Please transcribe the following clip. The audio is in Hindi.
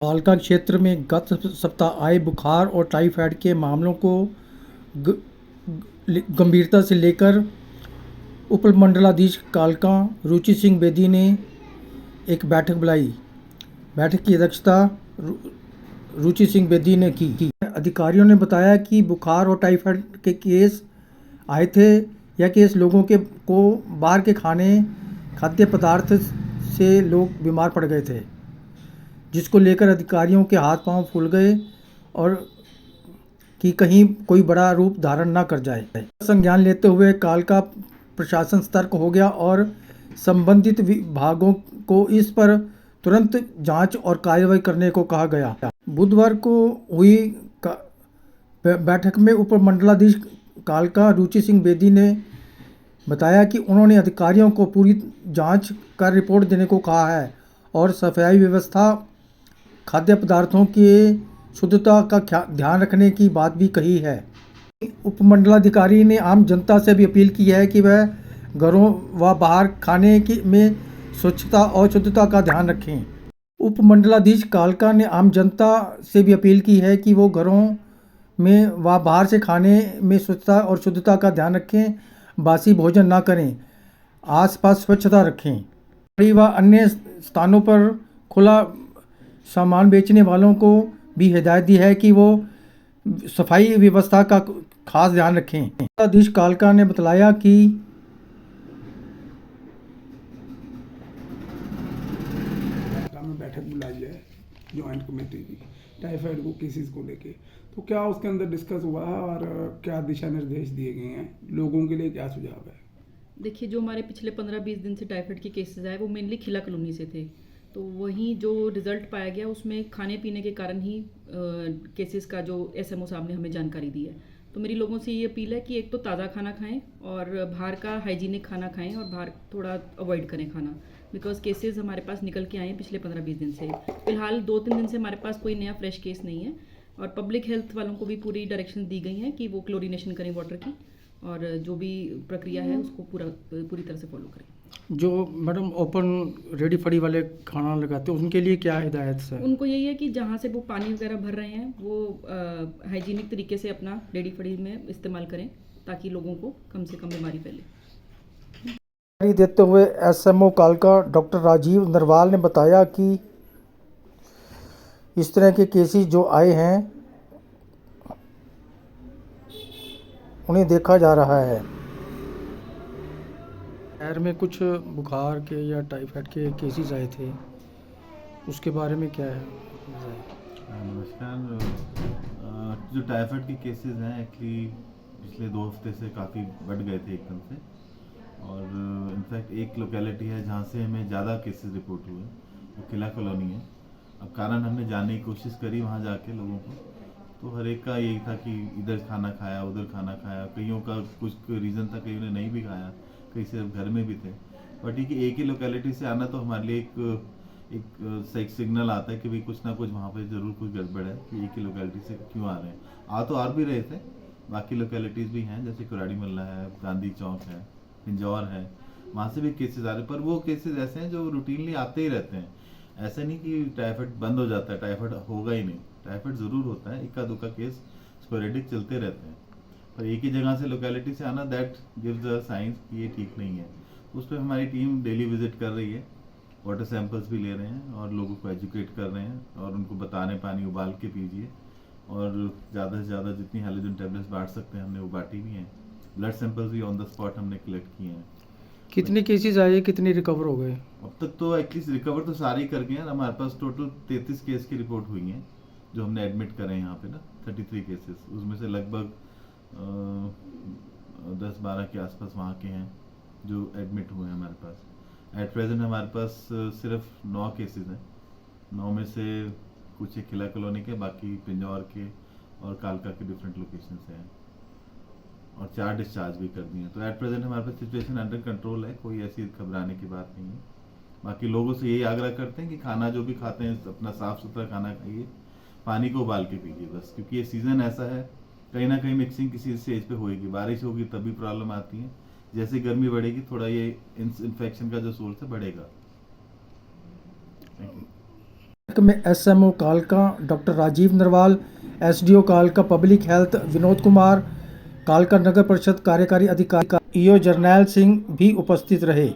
कालका क्षेत्र में गत सप्ताह आए बुखार और टाइफाइड के मामलों को गंभीरता से लेकर उपमंडलाधीश कालका रुचि सिंह बेदी ने एक बैठक बुलाई। बैठक की अध्यक्षता रुचि सिंह बेदी ने की। अधिकारियों ने बताया कि बुखार और टाइफाइड के केस आए थे। यह केस लोगों को बाहर के खाद्य पदार्थ से लोग बीमार पड़ गए थे, जिसको लेकर अधिकारियों के हाथ पांव फूल गए और कि कहीं कोई बड़ा रूप धारण न कर जाए। संज्ञान लेते हुए कालका प्रशासन सतर्क हो गया और संबंधित विभागों को इस पर तुरंत जांच और कार्रवाई करने को कहा गया। बुधवार को हुई बैठक में उपमंडलाधीश कालका रुचि सिंह बेदी ने बताया कि उन्होंने अधिकारियों को पूरी जांच कर रिपोर्ट देने को कहा है और सफाई व्यवस्था, खाद्य पदार्थों की शुद्धता का ध्यान रखने की बात भी कही है। उपमंडलाधिकारी ने आम जनता से भी अपील की है कि वह घरों व बाहर खाने में स्वच्छता और शुद्धता का ध्यान रखें। उपमंडलाधीश कालका ने आम जनता से भी अपील की है कि वो घरों में व बाहर से खाने में स्वच्छता और शुद्धता का ध्यान रखें, बासी भोजन ना करें, आसपास स्वच्छता रखें। व अन्य स्थानों पर खुला सामान बेचने वालों को भी हिदायत दी है कि वो सफाई व्यवस्था का खास ध्यान रखें। जिलाधीश कालका ने बतलाया कि में बैठक बुलाई है ज्वाइंट कमेटी की टाइफाइड को केसेस को लेके, तो क्या उसके अंदर डिस्कस हुआ है और क्या दिशा निर्देश दिए गए हैं, लोगों के लिए क्या सुझाव है? देखिए, जो हमारे पिछले 15-20 दिन से टाइफाइड के केसेस आए वो मेनली खिला कॉलोनी से थे। तो वहीं जो रिजल्ट पाया गया उसमें खाने पीने के कारण ही केसेस का जो एसएमओ साहब ने हमें जानकारी दी है। तो मेरी लोगों से ये अपील है कि एक तो ताज़ा खाना खाएं और बाहर का हाइजीनिक खाना खाएं और बाहर थोड़ा अवॉइड करें खाना, बिकॉज केसेस हमारे पास निकल के आए हैं पिछले 15-20 दिन से। फिलहाल 2-3 दिन से हमारे पास कोई नया फ्रेश केस नहीं है और पब्लिक हेल्थ वालों को भी पूरी डायरेक्शन दी गई हैं कि वो क्लोरीनेशन करें वाटर की और जो भी प्रक्रिया है उसको पूरी तरह से फॉलो करें। जो मैडम ओपन रेडी फड़ी वाले खाना लगाते हैं उनके लिए क्या हिदायत है? उनको यही है कि जहाँ से वो पानी वगैरह भर रहे हैं वो हाइजीनिक तरीके से अपना रेडी फड़ी में इस्तेमाल करें ताकि लोगों को कम से कम बीमारी फैले। देते हुए एसएमओ कालका डॉक्टर राजीव नरवाल ने बताया कि इस तरह के केसेस जो आए हैं उन्हें देखा जा रहा है। शहर में कुछ बुखार के या टाइफाइड के केसेस आए थे, उसके बारे में क्या है? नमस्कार। जो टाइफाइड के केसेस हैं एक्चुअली पिछले 2 हफ्ते से काफ़ी बढ़ गए थे एकदम से, और इनफैक्ट एक लोकेलिटी है जहाँ से हमें ज़्यादा केसेस रिपोर्ट हुए, वो किला कॉलोनी है। अब कारण हमने जानने की कोशिश करी वहाँ जाके लोगों को, तो हर एक का यही था कि इधर खाना खाया, उधर खाना खाया। कईयों का कुछ रीज़न था, कईयों ने नहीं भी खाया, कई सिर्फ घर में भी थे। बट ठीक है, एक ही लोकेलिटी से आना तो हमारे लिए एक सिग्नल आता है कि भाई कुछ ना कुछ वहाँ पे ज़रूर कुछ गड़बड़ है कि एक ही लोकेलिटी से क्यों आ रहे हैं। आ भी रहे थे, बाकी लोकेलिटीज़ भी हैं जैसे कुराड़ी मल्ला है, गांधी चौक है, पिंजौर है, वहाँ से भी केसेस आ रहे हैं। पर वो केसेस ऐसे हैं जो रूटीनली आते ही रहते हैं। ऐसे नहीं कि टाइफाइड बंद हो जाता है, टाइफाइड होगा ही नहीं, टाइफाइड ज़रूर होता है, इक्का दुक्का केस स्पोरेडिक चलते रहते हैं। पर एक ही जगह से लोकेलिटी से आना, दैट गिव्स अ साइंस कि ये ठीक नहीं है। उस पर हमारी टीम डेली विजिट कर रही है, वाटर सैंपल्स भी ले रहे हैं और लोगों को एजुकेट कर रहे हैं और उनको बता रहे हैं पानी उबाल के पीजिए, और ज़्यादा से ज़्यादा जितनी हैलोजन टैबलेट्स बांट सकते हैं हमने वो बांटी भी हैं। ब्लड सैंपल्स भी ऑन द स्पॉट हमने कलेक्ट किए हैं। कितने केसेस आए, कितने रिकवर हो गए? अब तक तो एटलीस्ट रिकवर तो सारे ही कर गए हैं। हमारे पास टोटल 33 केस की रिपोर्ट हुई हैं जो हमने एडमिट करें यहाँ पे ना, 33 केसेस। उसमें से लगभग 10-12 के आसपास वहाँ के हैं जो एडमिट हुए हैं हमारे पास। एट प्रेजेंट हमारे पास सिर्फ 9 केसेस हैं। 9 में से कुछ एक किला कॉलोनी के, बाकी पिंजौर के और कालका के डिफरेंट लोकेशन से हैं, और 4 डिस्चार्ज भी कर दिए हैं। तो एट प्रेजेंट हमारे पास सिचुएशन अंडर कंट्रोल है, कोई ऐसी घबराने की बात नहीं है। बाकी लोगों से यही आग्रह करते हैं कि खाना जो भी खाते हैं अपना साफ सुथरा खाना खाइए, पानी को उबाल के पीजिए बस, क्योंकि ये सीज़न ऐसा है, कहीं ना कहीं मिक्सिंग किसी स्टेज पे होएगी। बारिश होगी तभी प्रॉब्लम आती है, जैसे गर्मी बढ़ेगी थोड़ा ये इन्फेक्शन का जो सोर्स है बढ़ेगा। में SMO कालका डॉक्टर राजीव नरवाल, SDO कालका पब्लिक हेल्थ विनोद कुमार, कालका नगर परिषद कार्यकारी अधिकारी EO जरनैल सिंह भी उपस्थित रहे।